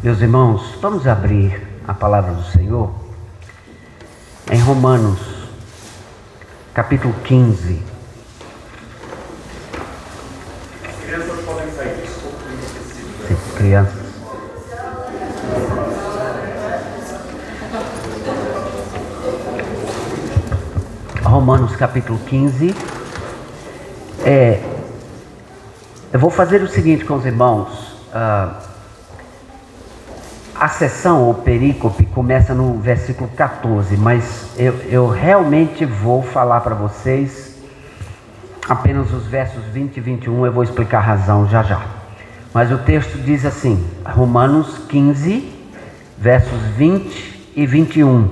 Meus irmãos, vamos abrir a palavra do Senhor em Romanos, capítulo 15. Crianças podem sair, desculpa, Sim, crianças. Romanos, capítulo 15. Eu vou fazer o seguinte com os irmãos. A sessão, ou perícope, começa no versículo 14, mas eu realmente vou falar para vocês apenas os versos 20 e 21, eu vou explicar a razão já. Mas o texto diz assim, Romanos 15, versos 20 e 21.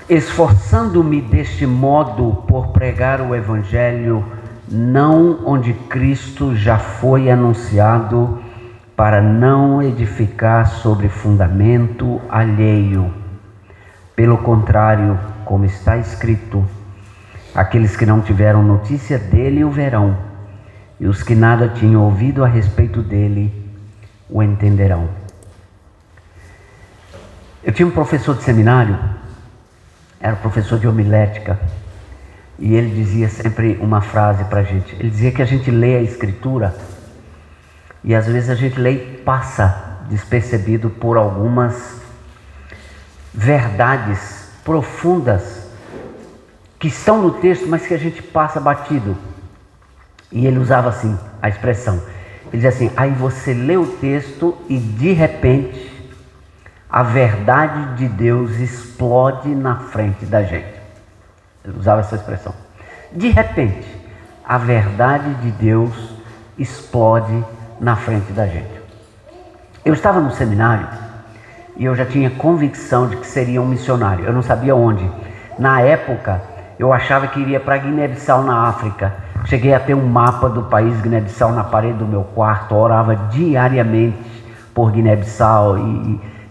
Esforçando-me deste modo por pregar o Evangelho, não onde Cristo já foi anunciado, para não edificar sobre fundamento alheio. Pelo contrário, como está escrito, aqueles que não tiveram notícia dele o verão, e os que nada tinham ouvido a respeito dele o entenderão. Eu tinha um professor de seminário, era professor de homilética, e ele dizia sempre uma frase para a gente. Ele dizia que a gente lê a Escritura e às vezes a gente lê e passa despercebido por algumas verdades profundas que estão no texto, mas que a gente passa batido. E ele usava assim a expressão. Ele dizia assim, aí você lê o texto e de repente a verdade de Deus explode na frente da gente. Ele usava essa expressão. De repente, a verdade de Deus explode na frente da gente. Eu estava no seminário e eu já tinha convicção de que seria um missionário. Eu não sabia onde. Na época, eu achava que iria para Guiné-Bissau, na África. Cheguei a ter um mapa do país Guiné-Bissau na parede do meu quarto. Orava diariamente por Guiné-Bissau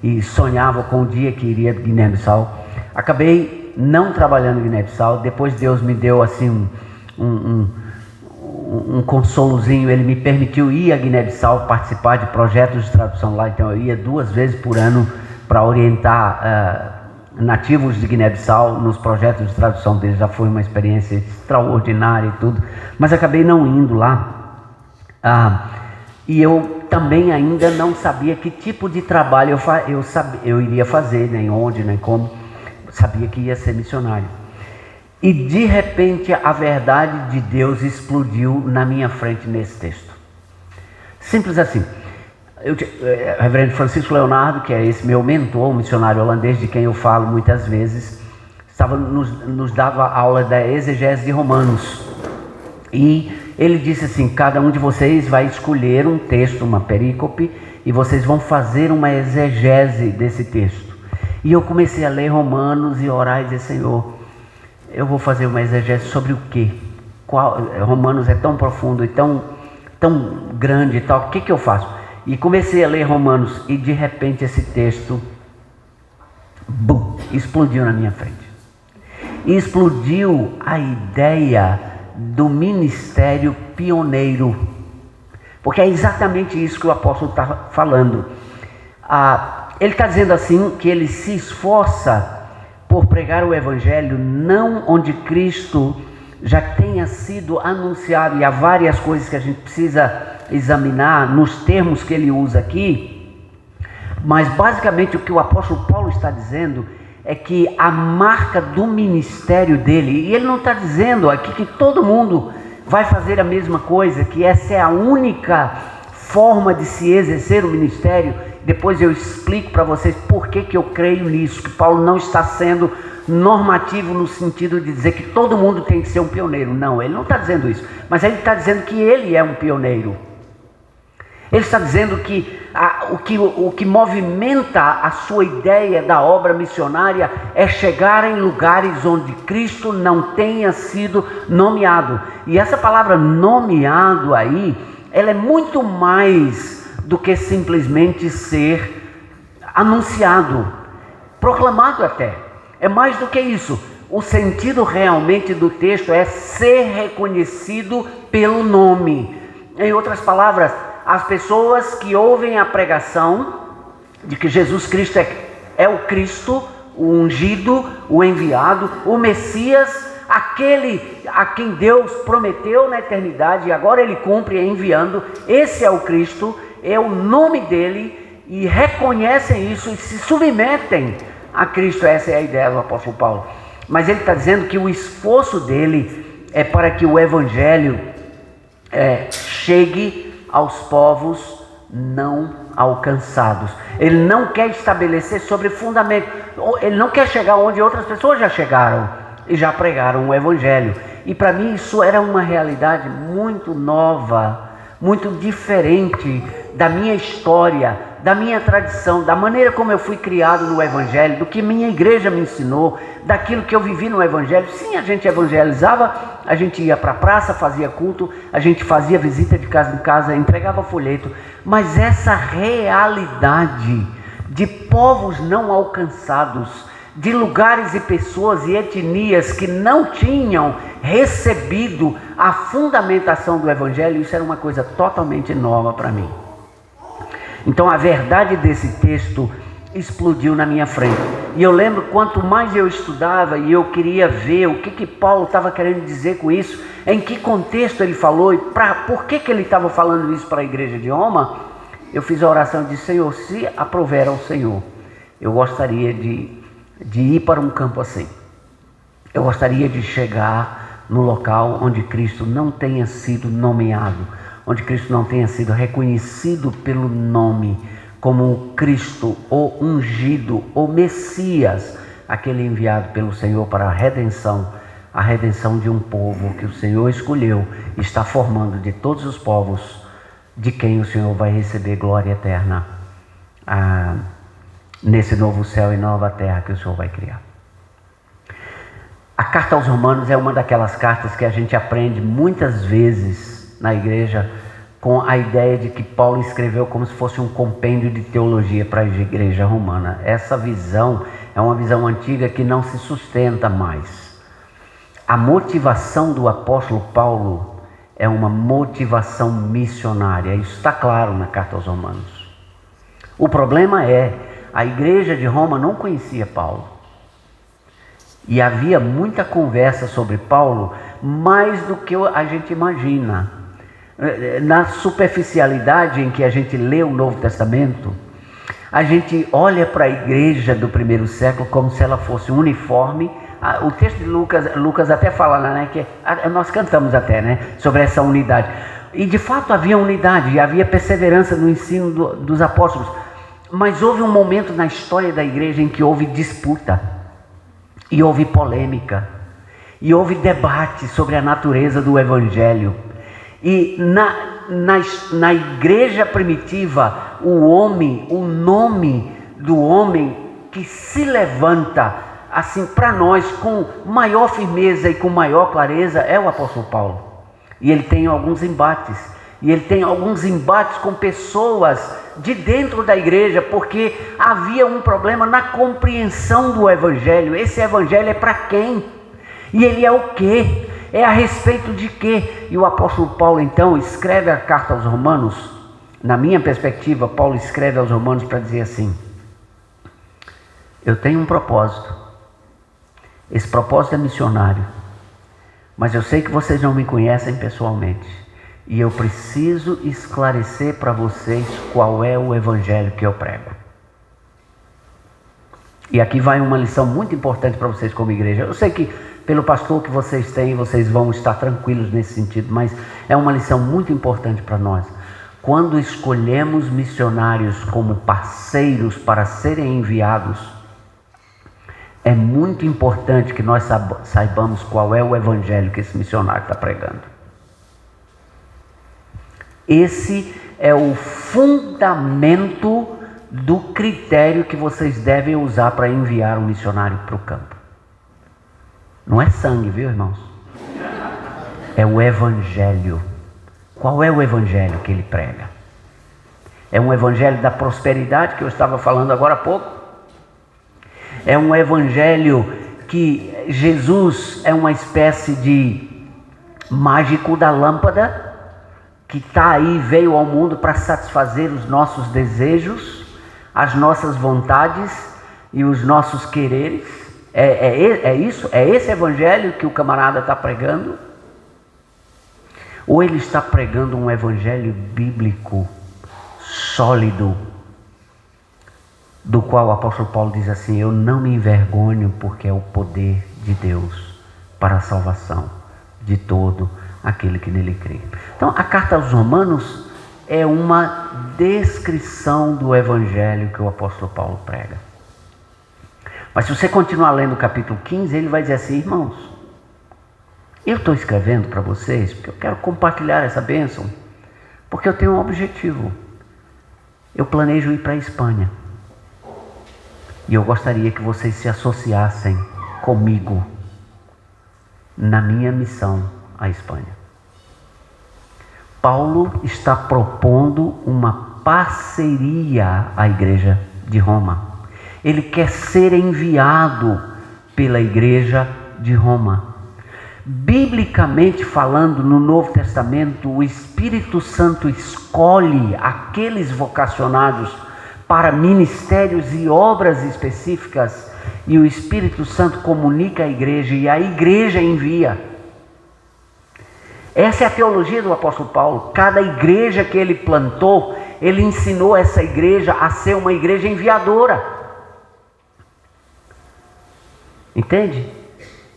e sonhava com o dia que iria a Guiné-Bissau. Acabei não trabalhando em Guiné-Bissau. Depois Deus me deu assim um consolozinho. Ele me permitiu ir a Guiné-Bissau, participar de projetos de tradução lá. Então eu ia 2 vezes por ano para orientar nativos de Guiné-Bissau nos projetos de tradução deles. Já foi uma experiência extraordinária e tudo, mas acabei não indo lá. E eu também ainda não sabia que tipo de trabalho eu iria fazer, nem onde, nem como. Sabia que ia ser missionário. E de repente a verdade de Deus explodiu na minha frente nesse texto. Simples assim. O reverendo Francisco Leonardo, que é esse meu mentor, um missionário holandês de quem eu falo muitas vezes, nos dava aula da exegese de Romanos. E ele disse assim, cada um de vocês vai escolher um texto, uma perícope, e vocês vão fazer uma exegese desse texto. E eu comecei a ler Romanos e orar e dizer, Senhor, eu vou fazer uma exegese sobre o quê? Romanos é tão profundo e tão grande e tal, o que eu faço? E comecei a ler Romanos e de repente esse texto explodiu na minha frente. E explodiu a ideia do ministério pioneiro. Porque é exatamente isso que o apóstolo está falando. Ele está dizendo assim que ele se esforça por pregar o Evangelho não onde Cristo já tenha sido anunciado, e há várias coisas que a gente precisa examinar nos termos que ele usa aqui, mas basicamente o que o apóstolo Paulo está dizendo é que a marca do ministério dele, e ele não está dizendo aqui que todo mundo vai fazer a mesma coisa, que essa é a única forma de se exercer o ministério. Depois eu explico para vocês por que eu creio nisso, que Paulo não está sendo normativo no sentido de dizer que todo mundo tem que ser um pioneiro. Não, ele não está dizendo isso, mas ele está dizendo que ele é um pioneiro. Ele está dizendo que o que movimenta a sua ideia da obra missionária é chegar em lugares onde Cristo não tenha sido nomeado. E essa palavra nomeado aí, ela é muito mais do que simplesmente ser anunciado, proclamado até. É mais do que isso. O sentido realmente do texto é ser reconhecido pelo nome. Em outras palavras, as pessoas que ouvem a pregação de que Jesus Cristo é o Cristo, o ungido, o enviado, o Messias, aquele a quem Deus prometeu na eternidade e agora Ele cumpre enviando. Esse é o Cristo, é o nome dele, e reconhecem isso e se submetem a Cristo. Essa é a ideia do apóstolo Paulo. Mas ele está dizendo que o esforço dele é para que o evangelho chegue aos povos não alcançados. Ele não quer estabelecer sobre fundamento, ele não quer chegar onde outras pessoas já chegaram e já pregaram o evangelho. E para mim isso era uma realidade muito nova, muito diferente da minha história, da minha tradição, da maneira como eu fui criado no evangelho, do que minha igreja me ensinou, daquilo que eu vivi no evangelho. Sim, a gente evangelizava, a gente ia para a praça, fazia culto, a gente fazia visita de casa em casa, entregava folheto, mas essa realidade de povos não alcançados, de lugares e pessoas e etnias que não tinham recebido a fundamentação do evangelho, isso era uma coisa totalmente nova para mim. Então a verdade desse texto explodiu na minha frente. E eu lembro, quanto mais eu estudava e eu queria ver o que Paulo estava querendo dizer com isso, em que contexto ele falou e por que ele estava falando isso para a igreja de Roma, eu fiz a oração e disse: Senhor, se aprover ao Senhor, eu gostaria de ir para um campo assim. Eu gostaria de chegar no local onde Cristo não tenha sido nomeado, onde Cristo não tenha sido reconhecido pelo nome como o Cristo, o ungido, o Messias, aquele enviado pelo Senhor para a redenção de um povo que o Senhor escolheu e está formando de todos os povos, de quem o Senhor vai receber glória eterna nesse novo céu e nova terra que o Senhor vai criar. A carta aos Romanos é uma daquelas cartas que a gente aprende muitas vezes na igreja, com a ideia de que Paulo escreveu como se fosse um compêndio de teologia para a igreja romana. Essa visão é uma visão antiga que não se sustenta mais. A motivação do apóstolo Paulo é uma motivação missionária. Isso está claro na carta aos Romanos. O problema é, a igreja de Roma não conhecia Paulo. E havia muita conversa sobre Paulo, mais do que a gente imagina. Na superficialidade em que a gente lê o Novo Testamento, a gente olha para a igreja do primeiro século como se ela fosse uniforme. O texto de Lucas até fala, né, que nós cantamos até, né, sobre essa unidade. E de fato havia unidade, e havia perseverança no ensino dos apóstolos. Mas houve um momento na história da igreja em que houve disputa, e houve polêmica, e houve debate sobre a natureza do evangelho. E na igreja primitiva, o nome do homem que se levanta assim para nós com maior firmeza e com maior clareza é o apóstolo Paulo. E ele tem alguns embates. E ele tem alguns embates com pessoas de dentro da igreja, porque havia um problema na compreensão do evangelho. Esse evangelho é para quem? E ele é o quê? É a respeito de quê? E o apóstolo Paulo então escreve a carta aos Romanos. Na minha perspectiva, Paulo escreve aos Romanos para dizer assim: eu tenho um propósito. Esse propósito é missionário. Mas eu sei que vocês não me conhecem pessoalmente. E eu preciso esclarecer para vocês qual é o evangelho que eu prego. E aqui vai uma lição muito importante para vocês como igreja. Eu sei que pelo pastor que vocês têm, vocês vão estar tranquilos nesse sentido, mas é uma lição muito importante para nós. Quando escolhemos missionários como parceiros para serem enviados, é muito importante que nós saibamos qual é o evangelho que esse missionário está pregando. Esse é o fundamento do critério que vocês devem usar para enviar um missionário para o campo. Não é sangue, viu, irmãos? É o evangelho. Qual é o evangelho que ele prega? É um evangelho da prosperidade que eu estava falando agora há pouco? É um evangelho que Jesus é uma espécie de mágico da lâmpada? que está aí, veio ao mundo para satisfazer os nossos desejos, as nossas vontades e os nossos quereres? É isso? É esse evangelho que o camarada está pregando? Ou ele está pregando um evangelho bíblico, sólido, do qual o apóstolo Paulo diz assim: eu não me envergonho, porque é o poder de Deus para a salvação de todo aquele que nele crê. Então, a carta aos Romanos é uma descrição do evangelho que o apóstolo Paulo prega. Mas se você continuar lendo o capítulo 15, ele vai dizer assim: irmãos, eu estou escrevendo para vocês porque eu quero compartilhar essa bênção, porque eu tenho um objetivo. Eu planejo ir para a Espanha e eu gostaria que vocês se associassem comigo na minha missão à Espanha. Paulo está propondo uma parceria à igreja de Roma. Ele quer ser enviado pela igreja de Roma. Biblicamente falando, no Novo Testamento, o Espírito Santo escolhe aqueles vocacionados para ministérios e obras específicas, e o Espírito Santo comunica à igreja e a igreja envia. Essa é a teologia do apóstolo Paulo. Cada igreja que ele plantou, ele ensinou essa igreja a ser uma igreja enviadora. Entende?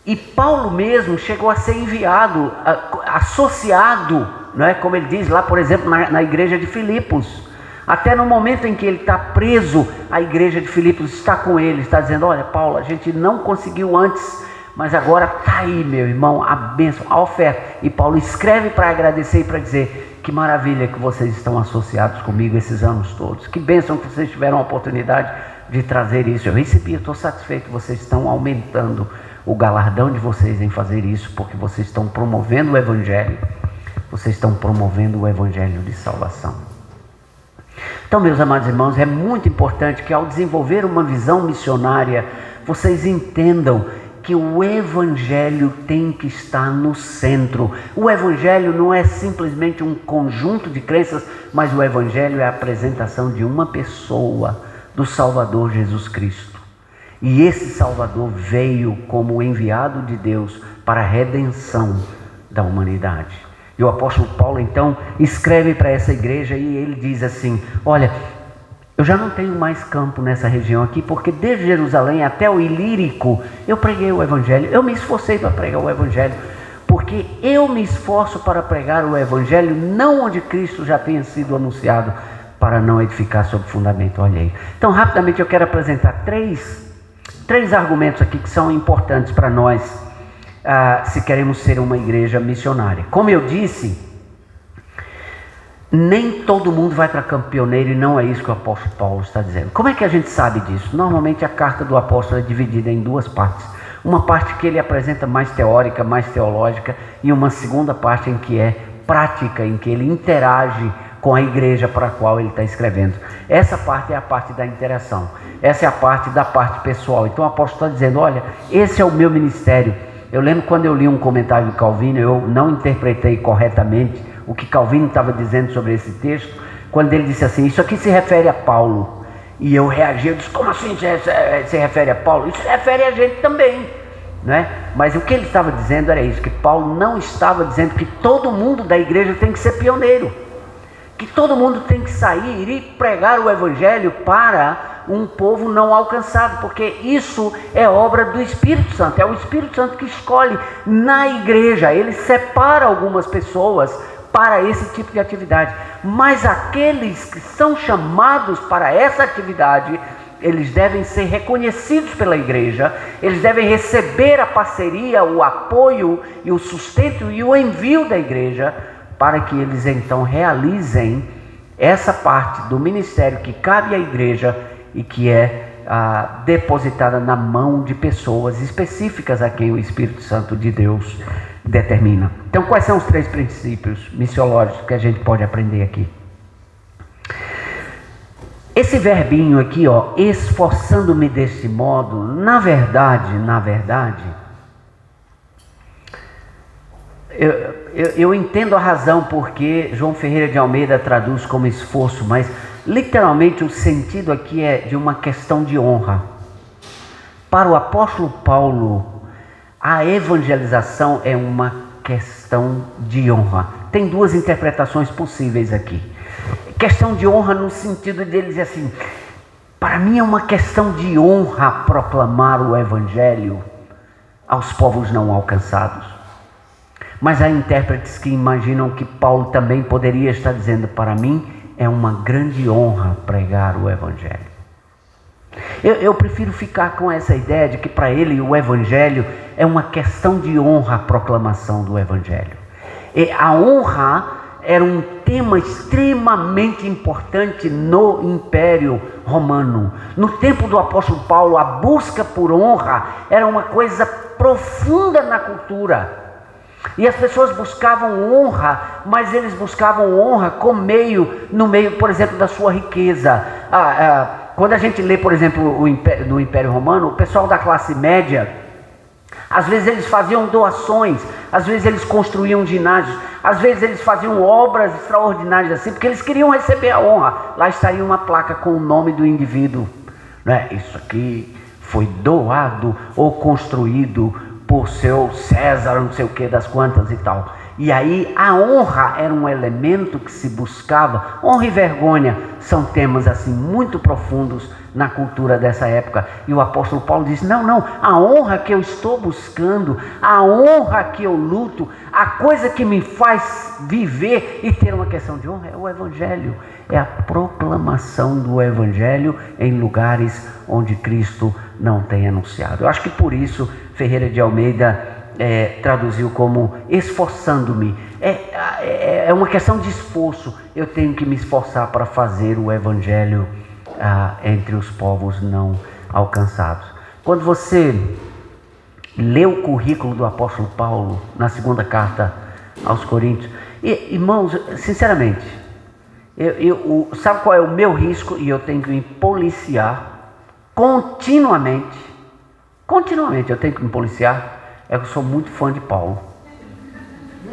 E Paulo mesmo chegou a ser enviado, associado, não é? Como ele diz lá, por exemplo, na igreja de Filipos. Até no momento em que ele está preso, a igreja de Filipos está com ele, está dizendo: olha, Paulo, a gente não conseguiu antes, mas agora está aí, meu irmão, a bênção, a oferta. E Paulo escreve para agradecer e para dizer: que maravilha que vocês estão associados comigo esses anos todos. Que bênção que vocês tiveram a oportunidade de trazer isso. Eu recebi, eu estou satisfeito, vocês estão aumentando o galardão de vocês em fazer isso, porque vocês estão promovendo o evangelho, vocês estão promovendo o evangelho de salvação. Então, meus amados irmãos, é muito importante que ao desenvolver uma visão missionária, vocês entendam que o evangelho tem que estar no centro. O evangelho não é simplesmente um conjunto de crenças, mas o evangelho é a apresentação de uma pessoa, do Salvador Jesus Cristo. E esse Salvador veio como enviado de Deus para a redenção da humanidade. E o apóstolo Paulo então escreve para essa igreja e ele diz assim: olha, eu já não tenho mais campo nessa região aqui, porque desde Jerusalém até o Ilírico eu preguei o evangelho. Eu me esforcei para pregar o evangelho, porque eu me esforço para pregar o evangelho não onde Cristo já tenha sido anunciado, para não edificar sobre fundamento alheio. Então, rapidamente eu quero apresentar três argumentos aqui que são importantes para nós, se queremos ser uma igreja missionária. Como eu disse, nem todo mundo vai para campo pioneiro, e não é isso que o apóstolo Paulo está dizendo. Como é que a gente sabe disso? Normalmente a carta do apóstolo é dividida em duas partes. Uma parte que ele apresenta mais teórica, mais teológica, e uma segunda parte em que é prática, em que ele interage com a igreja para a qual ele está escrevendo. Essa parte é a parte da interação. Essa é a parte da parte pessoal. Então o apóstolo está dizendo: olha, esse é o meu ministério. Eu lembro quando eu li um comentário de Calvino, eu não interpretei corretamente o que Calvino estava dizendo sobre esse texto, quando ele disse assim: isso aqui se refere a Paulo. E eu reagi, eu disse: como assim se refere a Paulo? Isso se refere a gente também, não é? Mas o que ele estava dizendo era isso, que Paulo não estava dizendo que todo mundo da igreja tem que ser pioneiro, que todo mundo tem que sair e pregar o evangelho para um povo não alcançado, porque isso é obra do Espírito Santo. É o Espírito Santo que escolhe na igreja, ele separa algumas pessoas para esse tipo de atividade, mas aqueles que são chamados para essa atividade, eles devem ser reconhecidos pela igreja, eles devem receber a parceria, o apoio e o sustento e o envio da igreja, para que eles então realizem essa parte do ministério que cabe à igreja e que é depositada na mão de pessoas específicas a quem o Espírito Santo de Deus determina. Então, quais são os 3 princípios missiológicos que a gente pode aprender aqui? Esse verbinho aqui, ó, esforçando-me deste modo, na verdade, eu entendo a razão porque João Ferreira de Almeida traduz como esforço, mas literalmente o sentido aqui é de uma questão de honra. Para o apóstolo Paulo, a evangelização é uma questão de honra. Tem duas interpretações possíveis aqui. Questão de honra no sentido dele dizer assim: para mim é uma questão de honra proclamar o evangelho aos povos não alcançados. Mas há intérpretes que imaginam que Paulo também poderia estar dizendo: para mim é uma grande honra pregar o evangelho. Eu prefiro ficar com essa ideia de que para ele o evangelho é uma questão de honra, a proclamação do evangelho. E a honra era um tema extremamente importante no Império Romano. No tempo do apóstolo Paulo, a busca por honra era uma coisa profunda na cultura. E as pessoas buscavam honra, mas eles buscavam honra no meio, por exemplo, da sua riqueza. Quando a gente lê, por exemplo, no Império Romano, o pessoal da classe média, às vezes eles faziam doações, às vezes eles construíam ginásios, às vezes eles faziam obras extraordinárias assim, porque eles queriam receber a honra. Lá estaria uma placa com o nome do indivíduo, né? Isso aqui foi doado ou construído por seu César, não sei o que, das quantas e tal. E aí a honra era um elemento que se buscava. Honra e vergonha são temas assim muito profundos na cultura dessa época. E o apóstolo Paulo diz: não, a honra que eu estou buscando, a honra que eu luto, a coisa que me faz viver e ter uma questão de honra é o evangelho. É a proclamação do evangelho em lugares onde Cristo não tem anunciado. Eu acho que por isso Ferreira de Almeida traduziu como esforçando-me. É uma questão de esforço. Eu tenho que me esforçar para fazer o evangelho entre os povos não alcançados. Quando você lê o currículo do apóstolo Paulo na segunda carta aos Coríntios, irmãos, sinceramente, sabe qual é o meu risco? E eu tenho que me policiar continuamente eu tenho que me policiar. É que eu sou muito fã de Paulo.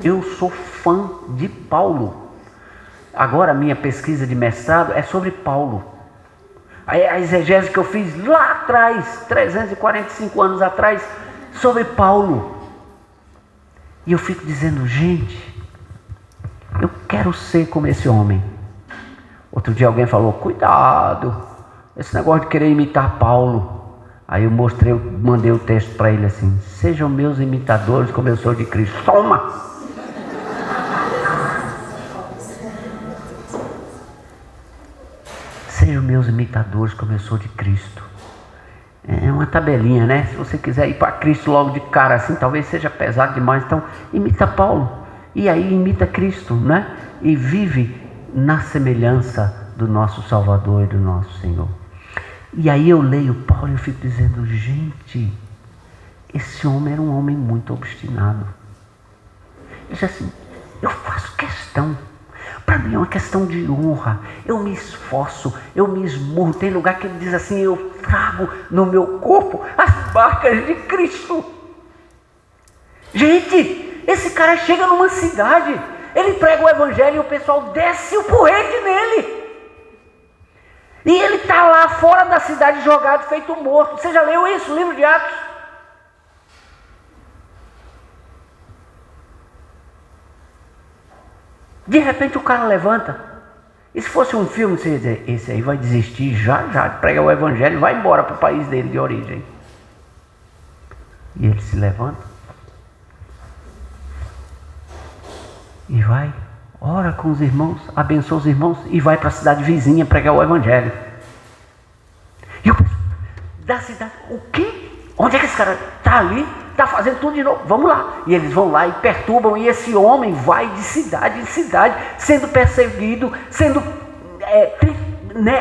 Eu sou fã de Paulo. Agora a minha pesquisa de mestrado é sobre Paulo. A exegese que eu fiz lá atrás, 345 anos atrás, sobre Paulo. E eu fico dizendo: gente, eu quero ser como esse homem. Outro dia alguém falou: cuidado, esse negócio de querer imitar Paulo. Aí eu mandei o texto para ele assim: sejam meus imitadores como eu sou de Cristo. Toma! Sejam meus imitadores como eu sou de Cristo. É uma tabelinha, né? Se você quiser ir para Cristo logo de cara assim, talvez seja pesado demais. Então imita Paulo. E aí imita Cristo, né? E vive na semelhança do nosso Salvador e do nosso Senhor. E aí eu leio Paulo e eu fico dizendo: gente, esse homem era um homem muito obstinado. Ele diz assim: eu faço questão, para mim é uma questão de honra, eu me esforço, eu me esmurro. Tem lugar que ele diz assim: eu trago no meu corpo as marcas de Cristo. Gente, esse cara chega numa cidade, ele prega o evangelho e o pessoal desce o porrete nele. E ele está lá fora da cidade jogado, feito morto. Você já leu isso, livro de Atos? De repente o cara levanta. E se fosse um filme, você ia dizer: esse aí vai desistir já, prega o evangelho e vai embora para o país dele de origem. E ele se levanta e vai, ora com os irmãos, abençoa os irmãos e vai para a cidade vizinha pregar o evangelho. E o pessoal da cidade: o quê? Onde é que esse cara está ali? Está fazendo tudo de novo, vamos lá. E eles vão lá e perturbam, e esse homem vai de cidade em cidade, sendo perseguido, sendo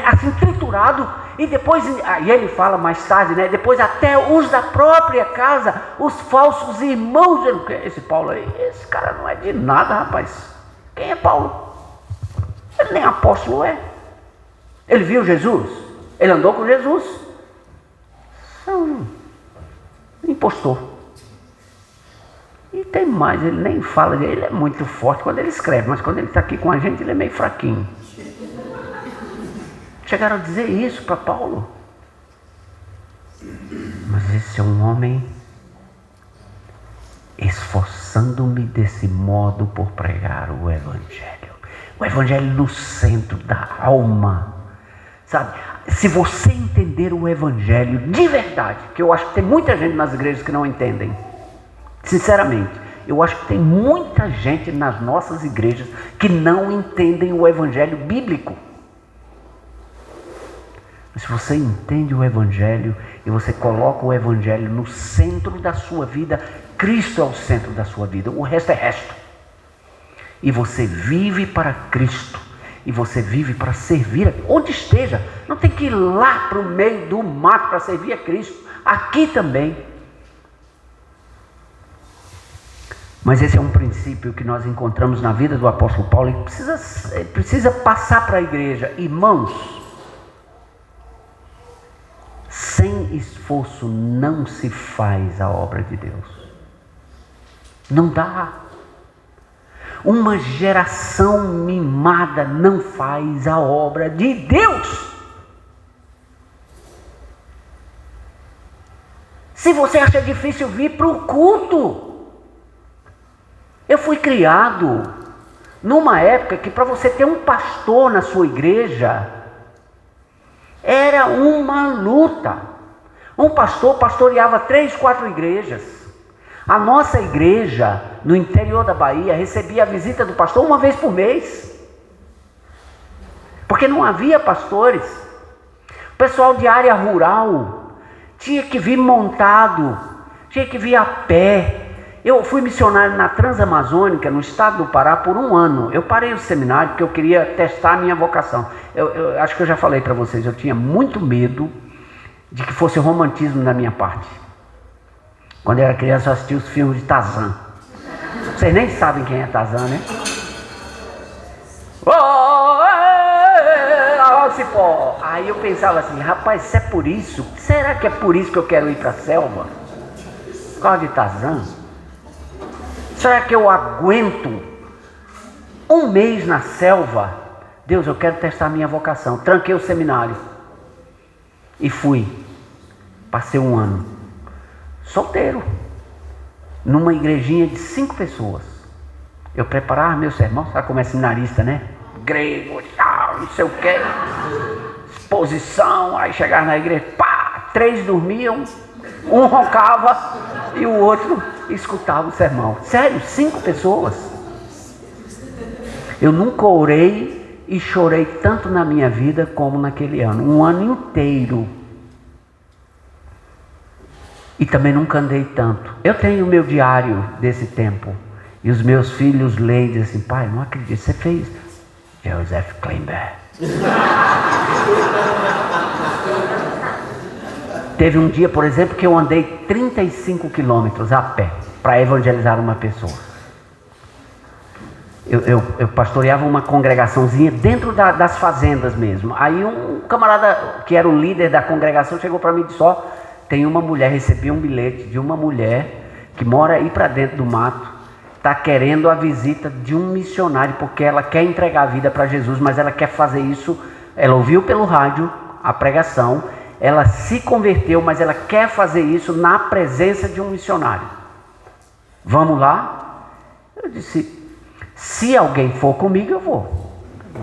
assim triturado. E depois, aí ele fala mais tarde, né? Depois até os da própria casa, os falsos irmãos, esse Paulo aí, esse cara não é de nada, rapaz. Quem é Paulo? Ele nem apóstolo é. Ele viu Jesus, ele andou com Jesus. São impostor. E tem mais, ele nem fala, ele é muito forte quando ele escreve, mas quando ele está aqui com a gente, ele é meio fraquinho. Chegaram a dizer isso para Paulo. Mas esse é um homem esforçando-me desse modo por pregar o Evangelho. O Evangelho no centro da alma. Sabe? Se você entender o Evangelho de verdade, que eu acho que tem muita gente nas igrejas que não entendem. Sinceramente, eu acho que tem muita gente nas nossas igrejas que não entendem o Evangelho bíblico. Mas se você entende o Evangelho e você coloca o Evangelho no centro da sua vida, Cristo é o centro da sua vida, o resto é resto. E você vive para Cristo, e você vive para servir, onde esteja. Não tem que ir lá para o meio do mato para servir a Cristo, aqui também. Mas esse é um princípio que nós encontramos na vida do apóstolo Paulo e precisa passar para a igreja. Irmãos, sem esforço não se faz a obra de Deus. Não dá. Uma geração mimada não faz a obra de Deus. Se você acha difícil vir para o culto, eu fui criado numa época que para você ter um pastor na sua igreja era uma luta. Um pastor pastoreava 3, 4 igrejas. A nossa igreja no interior da Bahia recebia a visita do pastor uma vez por mês, porque não havia pastores. O pessoal de área rural tinha que vir montado, tinha que vir a pé. Eu fui missionário na Transamazônica, no estado do Pará, por 1 ano. Eu parei o seminário porque eu queria testar a minha vocação. Eu acho que eu já falei para vocês, eu tinha muito medo de que fosse romantismo da minha parte. Quando eu era criança eu assistia os filmes de Tarzan. Vocês nem sabem quem é Tarzan, né? Cipó. Aí eu pensava assim, rapaz, se é por isso, será que é por isso que eu quero ir para a selva? Por causa de Tarzan? Será que eu aguento 1 mês na selva? Deus, eu quero testar a minha vocação. Tranquei o seminário e fui. Passei 1 ano solteiro, numa igrejinha de 5 pessoas. Eu preparava meu sermão, sabe como é seminarista, né? Grego e tal, não sei o que, exposição. Aí chegava na igreja, pá, 3 dormiam, 1 roncava e o outro escutava o sermão. Sério, 5 pessoas. Eu nunca orei e chorei tanto na minha vida como naquele ano, 1 ano inteiro. E também nunca andei tanto. Eu tenho o meu diário desse tempo. E os meus filhos leem e dizem assim, pai, não acredito, você fez Joseph Klimber. Teve um dia, por exemplo, que eu andei 35 quilômetros a pé para evangelizar uma pessoa. Eu pastoreava uma congregaçãozinha dentro das fazendas mesmo. Aí um camarada que era o líder da congregação chegou para mim e disse, ó, tem uma mulher, recebi um bilhete de uma mulher que mora aí para dentro do mato, está querendo a visita de um missionário, porque ela quer entregar a vida para Jesus, mas ela quer fazer isso, ela ouviu pelo rádio a pregação, ela se converteu, mas ela quer fazer isso na presença de um missionário. Vamos lá? Eu disse, se alguém for comigo, eu vou.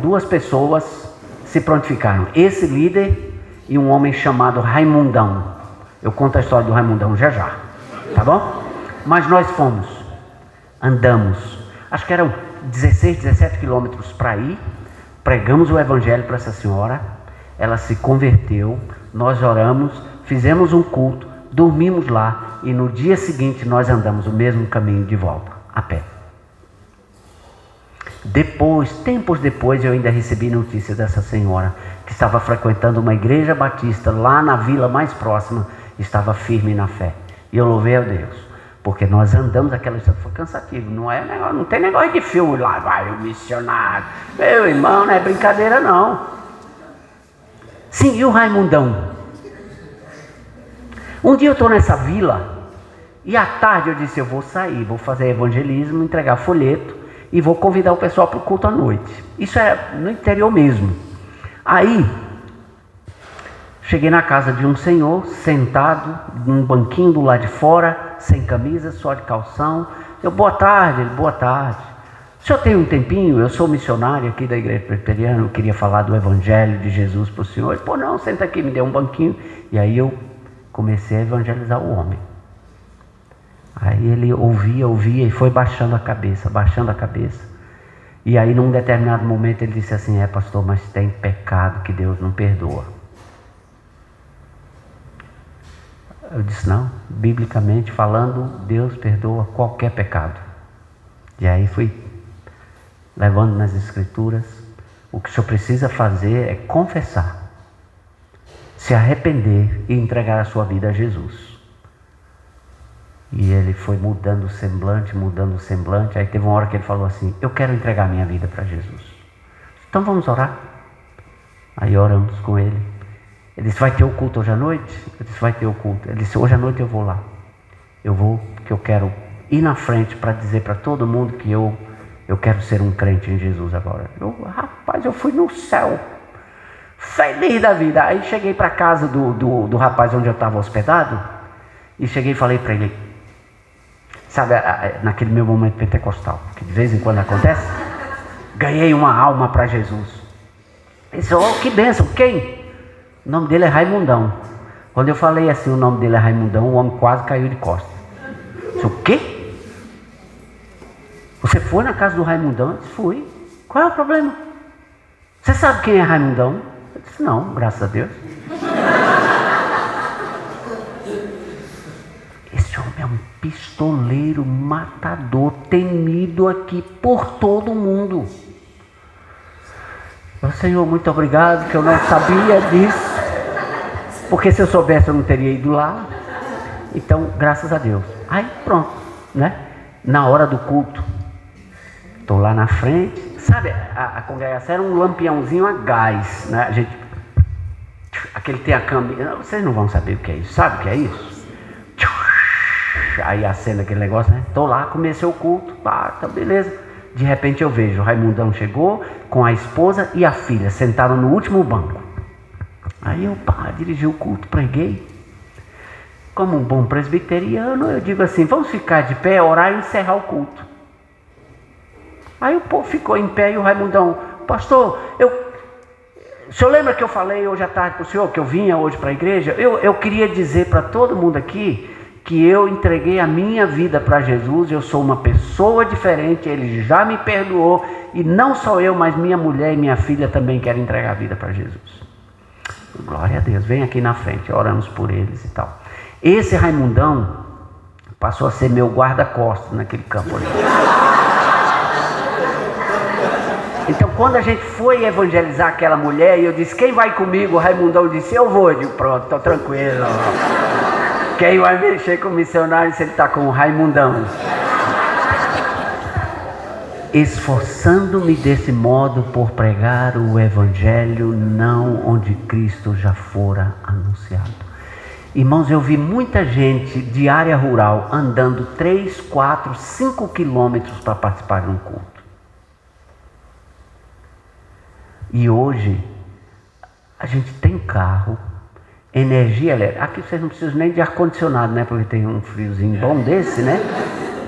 2 pessoas se prontificaram, esse líder e um homem chamado Raimundão. Eu conto a história do Raimundão já, tá bom? Mas nós fomos, andamos, acho que eram 16, 17 quilômetros para ir, pregamos o evangelho para essa senhora, ela se converteu, nós oramos, fizemos um culto, dormimos lá e no dia seguinte nós andamos o mesmo caminho de volta, a pé. Depois, tempos depois, eu ainda recebi notícia dessa senhora que estava frequentando uma igreja batista lá na vila mais próxima, estava firme na fé. E eu louvei a Deus, porque nós andamos aquela história, foi cansativo, não tem negócio de filme, lá vai o missionário, meu irmão, não é brincadeira não. Sim, e o Raimundão? Um dia eu estou nessa vila, E à tarde eu disse, eu vou sair, vou fazer evangelismo, entregar folheto e vou convidar o pessoal para o culto à noite. Isso é no interior mesmo. Aí, cheguei na casa de um senhor, sentado num banquinho do lado de fora, sem camisa, só de calção. Eu, boa tarde, ele, boa tarde. O senhor tem um tempinho? Eu sou missionário aqui da igreja presbiteriana, eu queria falar do evangelho de Jesus para o senhor. Ele, pô, não, senta aqui, me deu um banquinho. E aí eu comecei a evangelizar o homem. Aí ele ouvia e foi baixando a cabeça. E aí num determinado momento ele disse assim, pastor, mas tem pecado que Deus não perdoa. Eu disse, não, biblicamente falando, Deus perdoa qualquer pecado. E aí fui levando nas escrituras, o que o senhor precisa fazer é confessar, se arrepender e entregar a sua vida a Jesus. E ele foi mudando o semblante, aí teve uma hora que ele falou assim, eu quero entregar minha vida para Jesus. Então vamos orar. Aí oramos com ele. Ele disse, vai ter o culto hoje à noite? Eu disse, vai ter o culto. Ele disse, hoje à noite eu vou lá. Eu vou, porque eu quero ir na frente para dizer para todo mundo que eu quero ser um crente em Jesus agora. Rapaz, eu fui no céu, feliz da vida. Aí cheguei para casa do rapaz onde eu estava hospedado, e cheguei e falei para ele, sabe, naquele meu momento pentecostal, que de vez em quando acontece, ganhei uma alma para Jesus. Ele disse, que bênção, quem? O nome dele é Raimundão. Quando eu falei assim, o nome dele é Raimundão, o homem quase caiu de costas. Eu disse, o quê? Você foi na casa do Raimundão? Eu disse, fui. Qual é o problema? Você sabe quem é Raimundão? Eu disse, não, graças a Deus. Esse homem é um pistoleiro, matador, temido aqui por todo mundo. Senhor, muito obrigado, que eu não sabia disso, porque se eu soubesse eu não teria ido lá. Então, graças a Deus. Aí pronto, né? Na hora do culto, estou lá na frente, sabe, a congregação era um lampiãozinho a gás, né? A gente, aquele tem a câmera, vocês não vão saber o que é isso, sabe o que é isso? Aí acende aquele negócio, né? Estou lá, comecei o culto, tá beleza. De repente eu vejo, o Raimundão chegou com a esposa e a filha, sentaram no último banco. Aí eu dirigi o culto, preguei. Como um bom presbiteriano, eu digo assim, vamos ficar de pé, orar e encerrar o culto. Aí o povo ficou em pé e o Raimundão, pastor, o senhor lembra que eu falei hoje à tarde para o senhor, que eu vinha hoje para a igreja? Eu queria dizer para todo mundo aqui, que eu entreguei a minha vida para Jesus, eu sou uma pessoa diferente, Ele já me perdoou, e não só eu, mas minha mulher e minha filha também querem entregar a vida para Jesus. Glória a Deus, vem aqui na frente, oramos por eles e tal. Esse Raimundão passou a ser meu guarda-costas naquele campo ali. Então quando a gente foi evangelizar aquela mulher, e eu disse, quem vai comigo? O Raimundão disse, eu vou. Eu digo, pronto, estou tranquilo. Quem vai mexer com o missionário se ele está com o Raimundão? Esforçando-me desse modo por pregar o evangelho não onde Cristo já fora anunciado. Irmãos, eu vi muita gente de área rural andando 3, 4, 5 quilômetros para participar de um culto. E hoje a gente tem carro, energia elétrica. Aqui vocês não precisam nem de ar-condicionado, né? Porque tem um friozinho bom desse, né?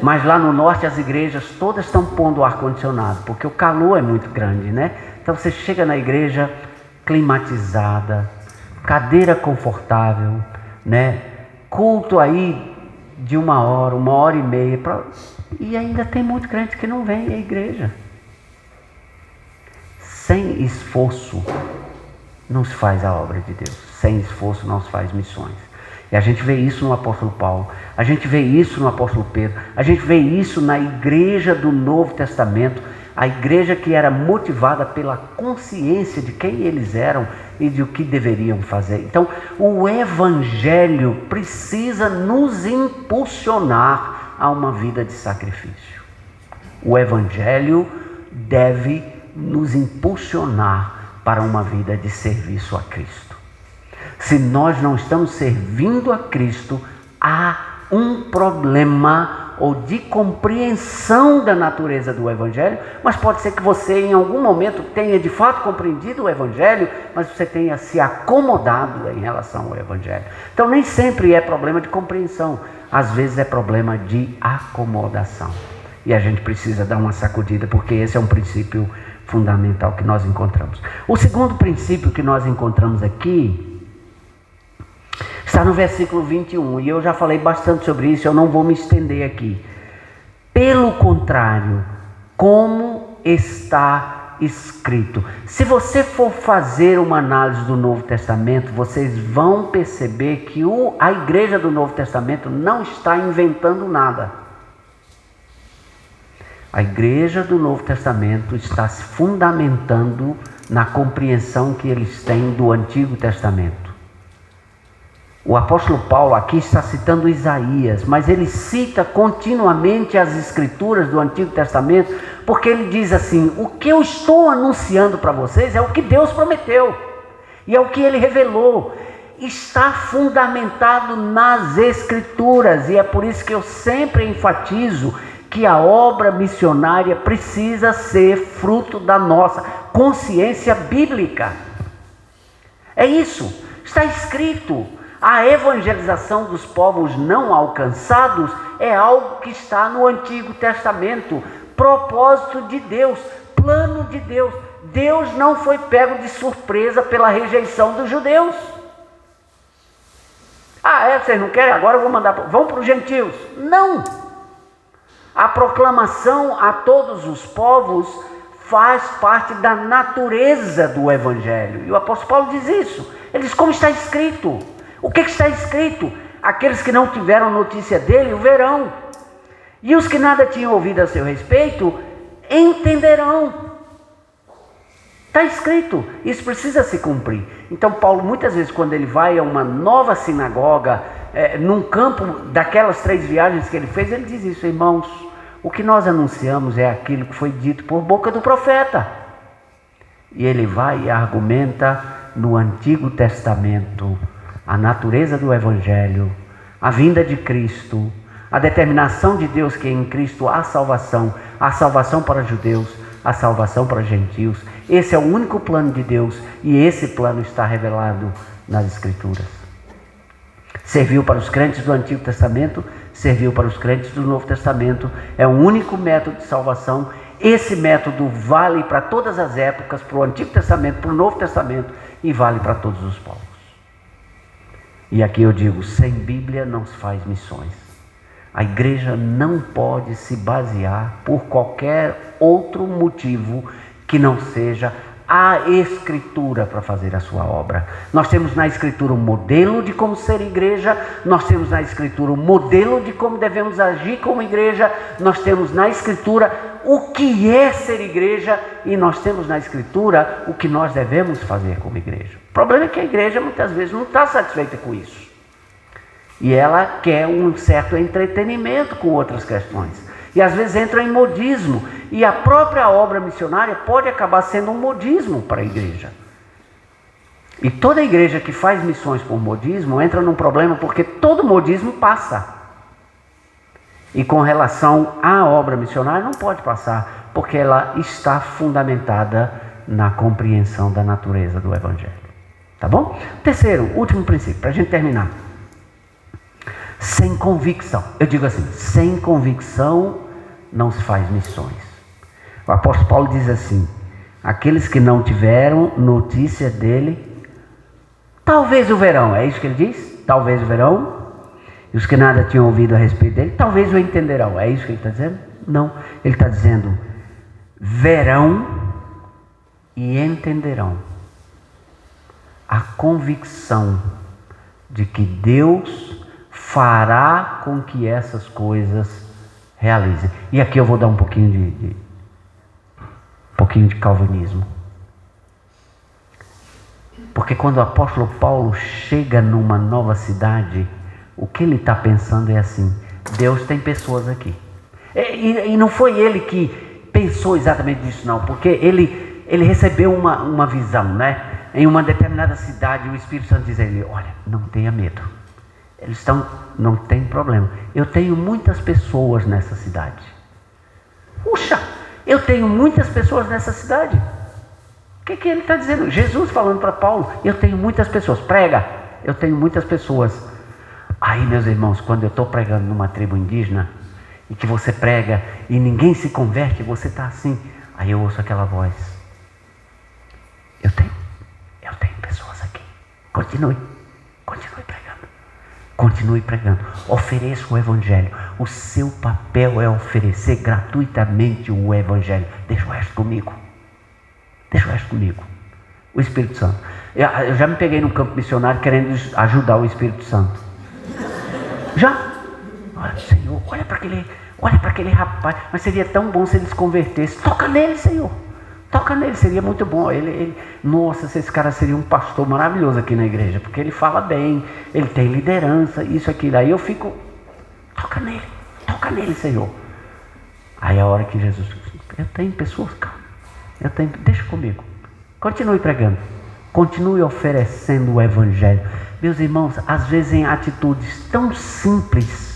Mas lá no norte as igrejas todas estão pondo ar-condicionado, porque o calor é muito grande, né? Então você chega na igreja climatizada, cadeira confortável, né? Culto aí de 1h30, e ainda tem muito crente que não vem à igreja. Sem esforço não se faz a obra de Deus. Sem esforço não se faz missões. E a gente vê isso no apóstolo Paulo, a gente vê isso no apóstolo Pedro, a gente vê isso na igreja do Novo Testamento, a igreja que era motivada pela consciência de quem eles eram e de o que deveriam fazer. Então, o evangelho precisa nos impulsionar a uma vida de sacrifício. O evangelho deve nos impulsionar para uma vida de serviço a Cristo. Se nós não estamos servindo a Cristo, há um problema ou de compreensão da natureza do Evangelho, mas pode ser que você em algum momento tenha de fato compreendido o Evangelho, mas você tenha se acomodado em relação ao Evangelho. Então nem sempre é problema de compreensão, às vezes é problema de acomodação. E a gente precisa dar uma sacudida, porque esse é um princípio fundamental que nós encontramos. O segundo princípio que nós encontramos aqui está no versículo 21, e eu já falei bastante sobre isso, eu não vou me estender aqui. Pelo contrário, como está escrito. Se você for fazer uma análise do Novo Testamento, vocês vão perceber que a igreja do Novo Testamento não está inventando nada. A igreja do Novo Testamento está se fundamentando na compreensão que eles têm do Antigo Testamento. O apóstolo Paulo aqui está citando Isaías, mas ele cita continuamente as escrituras do Antigo Testamento, porque ele diz assim: o que eu estou anunciando para vocês é o que Deus prometeu, e é o que ele revelou, está fundamentado nas escrituras, e é por isso que eu sempre enfatizo que a obra missionária precisa ser fruto da nossa consciência bíblica. É isso, está escrito. A evangelização dos povos não alcançados é algo que está no Antigo Testamento, propósito de Deus, plano de Deus. Deus não foi pego de surpresa pela rejeição dos judeus. Vocês não querem? Agora eu vou mandar, vão para os gentios. Não! A proclamação a todos os povos faz parte da natureza do Evangelho. E o apóstolo Paulo diz isso. Ele diz: como está escrito. O que está escrito? Aqueles que não tiveram notícia dele o verão. E os que nada tinham ouvido a seu respeito entenderão. Está escrito. Isso precisa se cumprir. Então Paulo, muitas vezes, quando ele vai a uma nova sinagoga, num campo daquelas 3 viagens que ele fez, ele diz isso: irmãos, o que nós anunciamos é aquilo que foi dito por boca do profeta. E ele vai e argumenta no Antigo Testamento a natureza do Evangelho, a vinda de Cristo, a determinação de Deus que em Cristo há salvação para judeus, a salvação para gentios. Esse é o único plano de Deus, e esse plano está revelado nas Escrituras. Serviu para os crentes do Antigo Testamento, serviu para os crentes do Novo Testamento, é o único método de salvação. Esse método vale para todas as épocas, para o Antigo Testamento, para o Novo Testamento, e vale para todos os povos. E aqui eu digo: sem Bíblia não se faz missões. A igreja não pode se basear por qualquer outro motivo que não seja a Escritura para fazer a sua obra. Nós temos na Escritura um modelo de como ser igreja, nós temos na Escritura um modelo de como devemos agir como igreja, nós temos na Escritura o que é ser igreja, e nós temos na Escritura o que nós devemos fazer como igreja. O problema é que a igreja muitas vezes não está satisfeita com isso, e ela quer um certo entretenimento com outras questões, e às vezes entra em modismo, e a própria obra missionária pode acabar sendo um modismo para a igreja. E toda igreja que faz missões por modismo entra num problema, porque todo modismo passa. E com relação à obra missionária não pode passar, porque ela está fundamentada na compreensão da natureza do Evangelho. Tá bom? Terceiro, último princípio, para a gente terminar. Sem convicção. Eu digo assim: sem convicção não se faz missões. O apóstolo Paulo diz assim: aqueles que não tiveram notícia dele, talvez o verão. É isso que ele diz? Talvez o verão. E os que nada tinham ouvido a respeito dele, talvez o entenderão. É isso que ele está dizendo? Não. Ele está dizendo: verão e entenderão. A convicção de que Deus fará com que essas coisas realizem. E aqui eu vou dar um pouquinho de calvinismo. Porque quando o apóstolo Paulo chega numa nova cidade, o que ele está pensando é assim: Deus tem pessoas aqui. E não foi ele que pensou exatamente nisso, não, porque ele recebeu uma visão, né? Em uma determinada cidade, o Espírito Santo diz a ele: olha, não tenha medo, não tem problema. Eu tenho muitas pessoas nessa cidade. Puxa, eu tenho muitas pessoas nessa cidade. O que ele está dizendo? Jesus falando para Paulo, eu tenho muitas pessoas. Prega, eu tenho muitas pessoas. Aí, meus irmãos, quando eu estou pregando numa tribo indígena, e que você prega e ninguém se converte, você está assim. Aí eu ouço aquela voz. Eu tenho pessoas aqui. Continue pregando. Continue pregando. Ofereça o Evangelho. O seu papel é oferecer gratuitamente o Evangelho. Deixa o resto comigo. O Espírito Santo. Eu já me peguei no campo missionário querendo ajudar o Espírito Santo. Já. Olha, Senhor, olha para aquele rapaz. Mas seria tão bom se ele se convertesse. Toca nele, Senhor. Toca nele, seria muito bom. Nossa, esse cara seria um pastor maravilhoso aqui na igreja, porque ele fala bem, ele tem liderança, isso, aquilo. Aí eu fico, toca nele, Senhor. Aí a hora que Jesus, eu tenho pessoas, calma, deixa comigo. Continue pregando, continue oferecendo o Evangelho. Meus irmãos, às vezes em atitudes tão simples,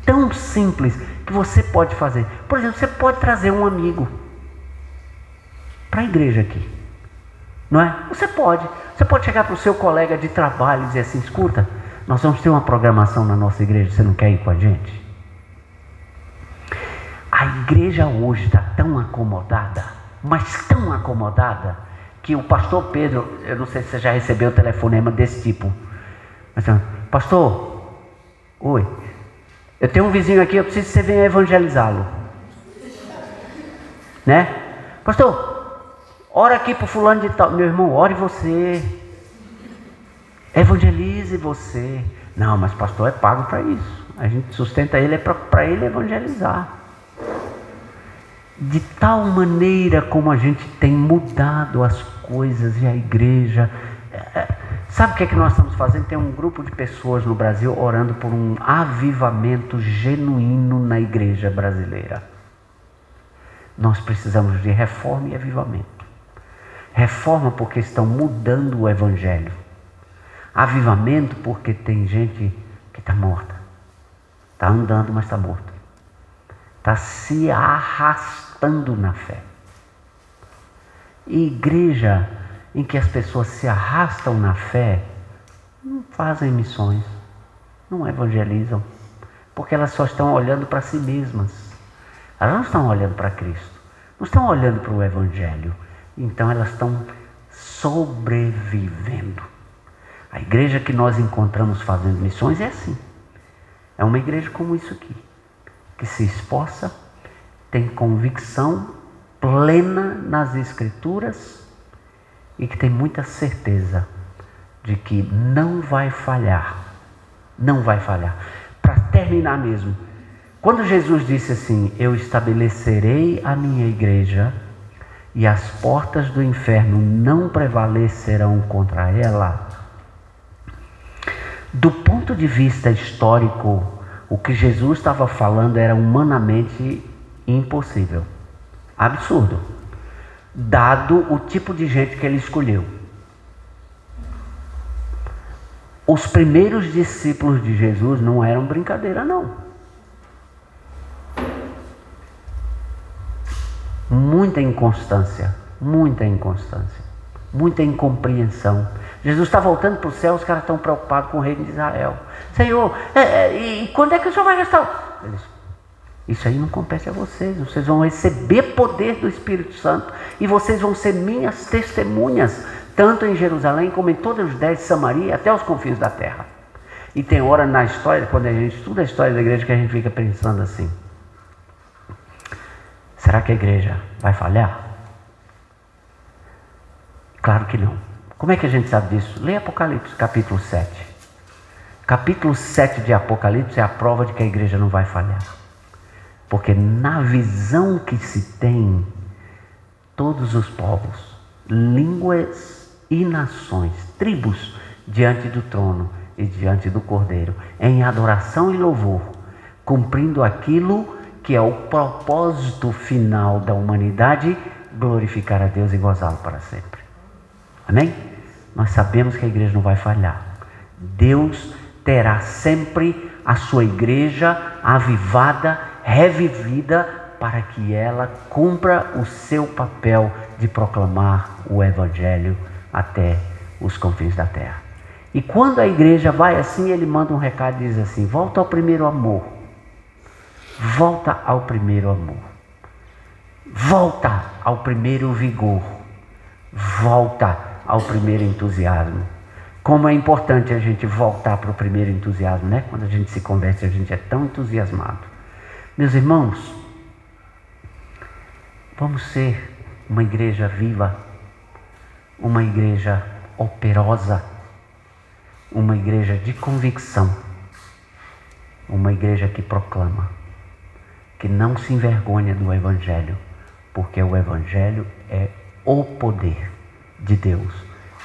que você pode fazer. Por exemplo, você pode trazer um amigo para a igreja aqui, não é? Você pode chegar para o seu colega de trabalho e dizer assim: escuta, nós vamos ter uma programação na nossa igreja, você não quer ir com a gente? A igreja hoje está tão acomodada, mas tão acomodada, que o pastor Pedro, eu não sei se você já recebeu telefonema desse tipo, mas, pastor, oi, eu tenho um vizinho aqui, eu preciso que você venha evangelizá-lo, né? Pastor, ora aqui para o fulano de tal. Meu irmão, ore você. Evangelize você. Não, mas pastor é pago para isso. A gente sustenta ele, é para ele evangelizar. De tal maneira como a gente tem mudado as coisas e a igreja. Sabe o que é que nós estamos fazendo? Tem um grupo de pessoas no Brasil orando por um avivamento genuíno na igreja brasileira. Nós precisamos de reforma e avivamento. Reforma porque estão mudando o Evangelho. Avivamento porque tem gente que está morta. Está andando, mas está morta. Está se arrastando na fé. E igreja em que as pessoas se arrastam na fé, não fazem missões, não evangelizam, porque elas só estão olhando para si mesmas. Elas não estão olhando para Cristo, não estão olhando para o Evangelho. Então elas estão sobrevivendo. A igreja que nós encontramos fazendo missões é assim. É uma igreja como isso aqui, que se esforça, tem convicção plena nas Escrituras e que tem muita certeza de que não vai falhar. Não vai falhar. Para terminar mesmo, quando Jesus disse assim: eu estabelecerei a minha igreja e as portas do inferno não prevalecerão contra ela. Do ponto de vista histórico, o que Jesus estava falando era humanamente impossível, absurdo, dado o tipo de gente que ele escolheu. Os primeiros discípulos de Jesus não eram brincadeira, não. Muita inconstância, muita incompreensão. Jesus está voltando para o céu, os caras estão preocupados com o reino de Israel. Senhor, e quando é que o Senhor vai restaurar? Eles, isso aí não compete a vocês. Vocês vão receber poder do Espírito Santo e vocês vão ser minhas testemunhas, tanto em Jerusalém como em todas as 10 de Samaria, até os confins da terra. E tem hora na história, quando a gente estuda a história da igreja, que a gente fica pensando assim: será que a igreja vai falhar? Claro que não. Como é que a gente sabe disso? Leia Apocalipse, capítulo 7. Capítulo 7 de Apocalipse é a prova de que a igreja não vai falhar. Porque na visão que se tem, todos os povos, línguas e nações, tribos, diante do trono e diante do Cordeiro, em adoração e louvor, cumprindo aquilo que é o propósito final da humanidade, glorificar a Deus e gozá-lo para sempre. Amém? Nós sabemos que a igreja não vai falhar. Deus terá sempre a sua igreja avivada, revivida, para que ela cumpra o seu papel de proclamar o Evangelho até os confins da terra. E quando a igreja vai assim, ele manda um recado e diz assim: volta ao primeiro amor. Volta ao primeiro amor. Volta ao primeiro vigor. Volta ao primeiro entusiasmo. Como é importante a gente voltar para o primeiro entusiasmo, né? Quando a gente se converte, a gente é tão entusiasmado. Meus irmãos, vamos ser uma igreja viva, uma igreja operosa, uma igreja de convicção, uma igreja que proclama, que não se envergonha do Evangelho, porque o Evangelho é o poder de Deus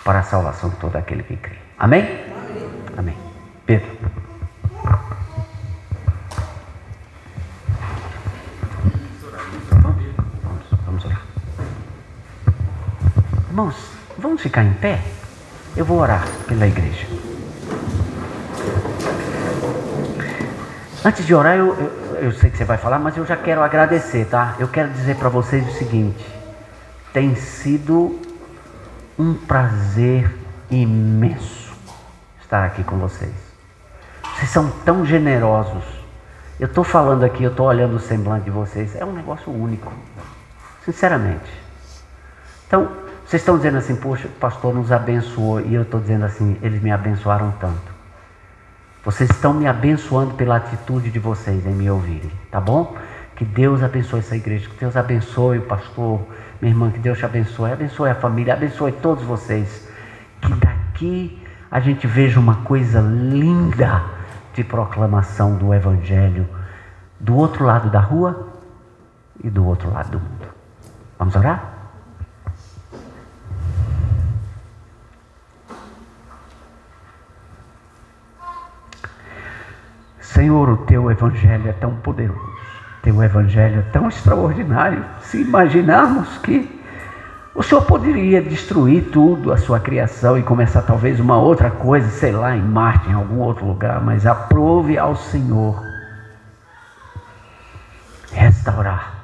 para a salvação de todo aquele que crê. Amém? Amém. Amém. Pedro. Vamos orar. Irmãos, vamos ficar em pé? Eu vou orar pela igreja. Antes de orar, eu sei que você vai falar, mas eu já quero agradecer, tá? Eu quero dizer para vocês o seguinte: tem sido um prazer imenso estar aqui com vocês. Vocês são tão generosos. Eu estou falando aqui, eu estou olhando o semblante de vocês, é um negócio único, sinceramente. Então, vocês estão dizendo assim: poxa, o pastor nos abençoou, e eu estou dizendo assim: eles me abençoaram tanto. Vocês estão me abençoando pela atitude de vocês em me ouvirem, tá bom? Que Deus abençoe essa igreja, que Deus abençoe o pastor, minha irmã, que Deus te abençoe a família, abençoe todos vocês. Que daqui a gente veja uma coisa linda de proclamação do Evangelho do outro lado da rua e do outro lado do mundo. Vamos orar? Senhor, o Teu Evangelho é tão poderoso, Teu Evangelho é tão extraordinário. Se imaginarmos que o Senhor poderia destruir tudo, a Sua criação, e começar talvez uma outra coisa, sei lá, em Marte, em algum outro lugar, mas aprove ao Senhor restaurar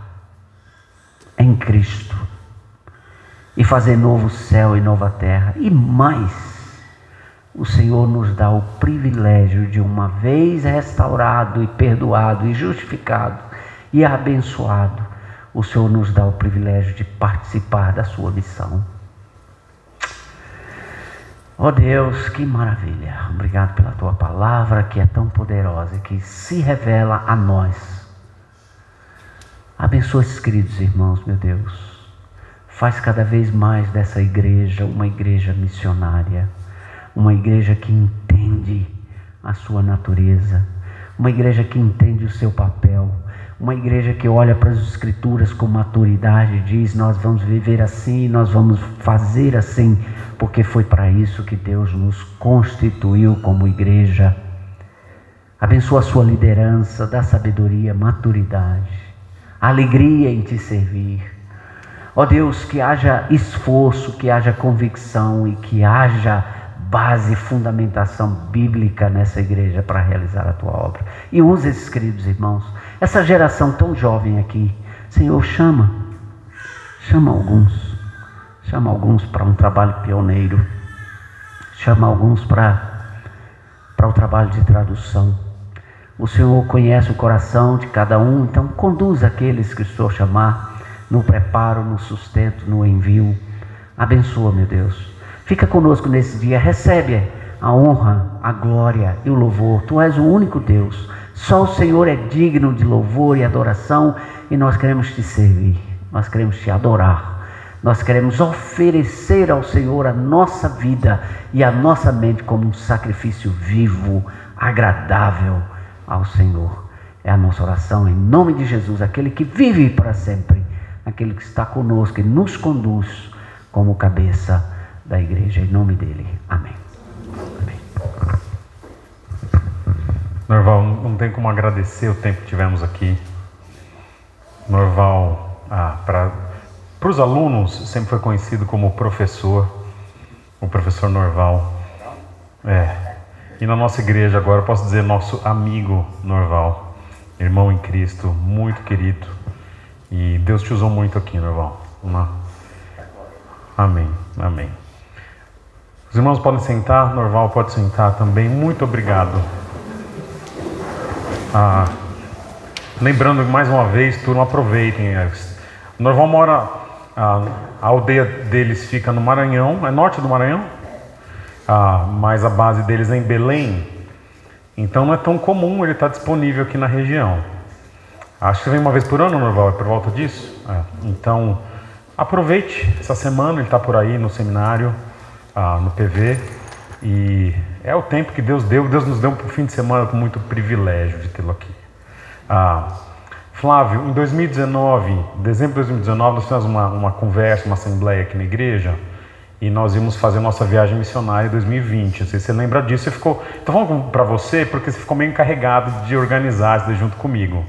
em Cristo e fazer novo céu e nova terra. E mais, o Senhor nos dá o privilégio de, uma vez restaurado e perdoado e justificado e abençoado, o Senhor nos dá o privilégio de participar da sua missão. Ó Deus, que maravilha! Obrigado pela tua palavra, que é tão poderosa e que se revela a nós. Abençoa esses queridos irmãos, meu Deus. Faz cada vez mais dessa igreja uma igreja missionária, uma igreja que entende a sua natureza, uma igreja que entende o seu papel, uma igreja que olha para as Escrituras com maturidade e diz: nós vamos viver assim, nós vamos fazer assim, porque foi para isso que Deus nos constituiu como igreja. Abençoa a sua liderança, dá sabedoria, maturidade, alegria em te servir. Ó Deus, que haja esforço, que haja convicção e que haja base, fundamentação bíblica nessa igreja para realizar a tua obra. E usa esses queridos irmãos, essa geração tão jovem aqui. Senhor, chama alguns para um trabalho pioneiro, chama alguns para o trabalho de tradução. O Senhor conhece o coração de cada um, então conduza aqueles que o Senhor chamar no preparo, no sustento, no envio. Abençoa, meu Deus. Fica conosco nesse dia, recebe a honra, a glória e o louvor. Tu és o único Deus, só o Senhor é digno de louvor e adoração, e nós queremos te servir, nós queremos te adorar, nós queremos oferecer ao Senhor a nossa vida e a nossa mente como um sacrifício vivo, agradável ao Senhor. É a nossa oração em nome de Jesus, aquele que vive para sempre, aquele que está conosco e nos conduz como cabeça da igreja, em nome dele. Amém. Amém. Norval, não tem como agradecer o tempo que tivemos aqui. Norval, para os alunos, sempre foi conhecido como o professor Norval. E na nossa igreja agora eu posso dizer nosso amigo Norval, irmão em Cristo, muito querido. E Deus te usou muito aqui, Norval. Amém, amém. Os irmãos podem sentar, Norval pode sentar também. Muito obrigado. Lembrando mais uma vez, turma, aproveitem. O Norval mora, a aldeia deles fica no Maranhão, é norte do Maranhão, mas a base deles é em Belém. Então não é tão comum ele estar disponível aqui na região. Acho que vem uma vez por ano, Norval, é por volta disso. Então aproveite essa semana, ele está por aí no seminário, no PV, e é o tempo que Deus deu. Deus nos deu um fim de semana com muito privilégio de tê-lo aqui. Flávio, em 2019, dezembro de 2019, nós fizemos uma conversa, uma assembleia aqui na igreja, e nós íamos fazer nossa viagem missionária em 2020. Não sei se você lembra disso. Estou falando para você porque você ficou meio encarregado de organizar isso junto comigo.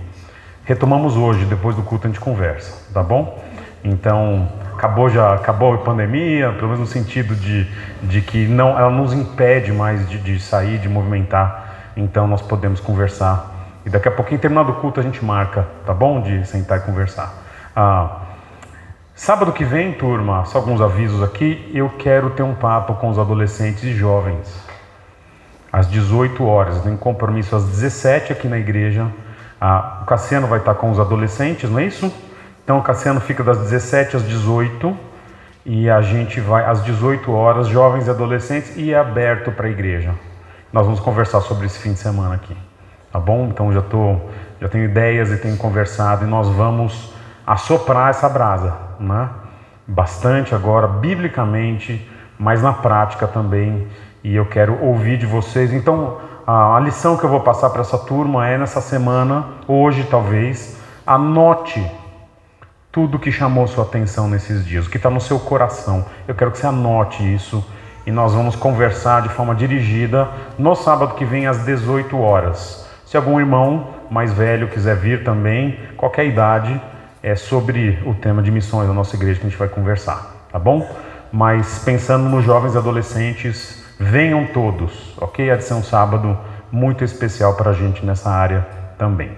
Retomamos hoje, depois do culto a gente conversa, tá bom? Então, acabou a pandemia, pelo menos no sentido de que ela não nos impede mais de sair, de movimentar. Então nós podemos conversar. E daqui a pouquinho, terminado o culto, a gente marca, tá bom? De sentar e conversar. Sábado que vem, turma, só alguns avisos aqui, eu quero ter um papo com os adolescentes e jovens. Às 18 horas, tem compromisso às 17 aqui na igreja. O Cassiano vai estar com os adolescentes, não é isso? Então o Cassiano fica das 17 às 18 e a gente vai às 18 horas, jovens e adolescentes, e é aberto para a igreja. Nós vamos conversar sobre esse fim de semana aqui, tá bom? Então já tenho ideias e tenho conversado, e nós vamos assoprar essa brasa, né? Bastante agora, biblicamente, mas na prática também, e eu quero ouvir de vocês. Então a lição que eu vou passar para essa turma é nessa semana, hoje talvez, anote tudo que chamou sua atenção nesses dias, o que está no seu coração. Eu quero que você anote isso, e nós vamos conversar de forma dirigida no sábado que vem às 18 horas. Se algum irmão mais velho quiser vir também, qualquer idade, é sobre o tema de missões da nossa igreja que a gente vai conversar, tá bom? Mas pensando nos jovens e adolescentes, venham todos, ok? Há de ser um sábado muito especial para a gente nessa área também.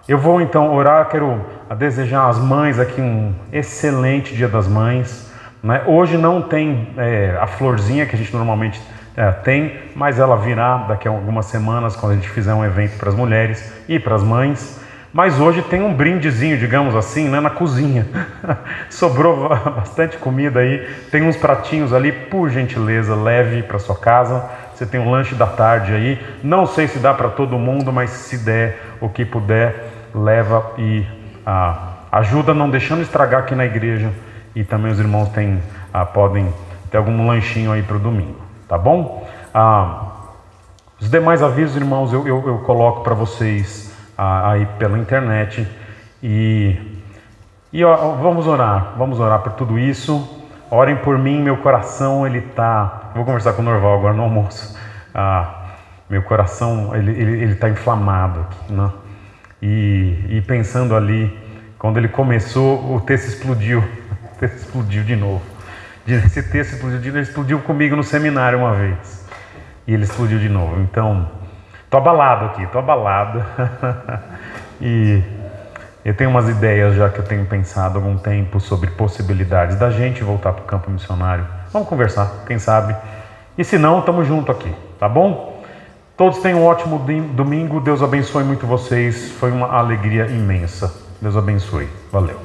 Eu vou então orar, quero desejar às mães aqui um excelente Dia das Mães, né? Hoje não tem a florzinha que a gente normalmente tem, mas ela virá daqui a algumas semanas, quando a gente fizer um evento para as mulheres e para as mães. Mas hoje tem um brindezinho, digamos assim, né, na cozinha. Sobrou bastante comida aí, tem uns pratinhos ali, por gentileza, leve para sua casa. Você tem um lanche da tarde aí, não sei se dá para todo mundo, mas se der, o que puder, leva e ajuda, não deixando estragar aqui na igreja. E também os irmãos podem ter algum lanchinho aí para o domingo, tá bom? Os demais avisos, irmãos, eu coloco para vocês aí pela internet. E vamos orar por tudo isso. Orem por mim, meu coração, vou conversar com o Norval agora no almoço. Meu coração, ele está inflamado aqui, né? E pensando ali, quando ele começou, o texto explodiu. O texto explodiu de novo. Esse texto explodiu, ele explodiu comigo no seminário uma vez. E ele explodiu de novo. Então, estou abalado aqui, E eu tenho umas ideias já que eu tenho pensado há algum tempo sobre possibilidades da gente voltar para o campo missionário. Vamos conversar, quem sabe. E se não, estamos junto aqui, tá bom? Todos tenham um ótimo domingo. Deus abençoe muito vocês. Foi uma alegria imensa. Deus abençoe. Valeu.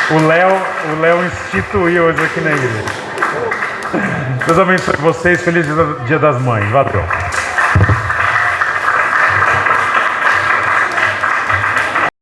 O Léo instituiu hoje aqui na igreja. Deus abençoe vocês. Feliz Dia das Mães. Valeu.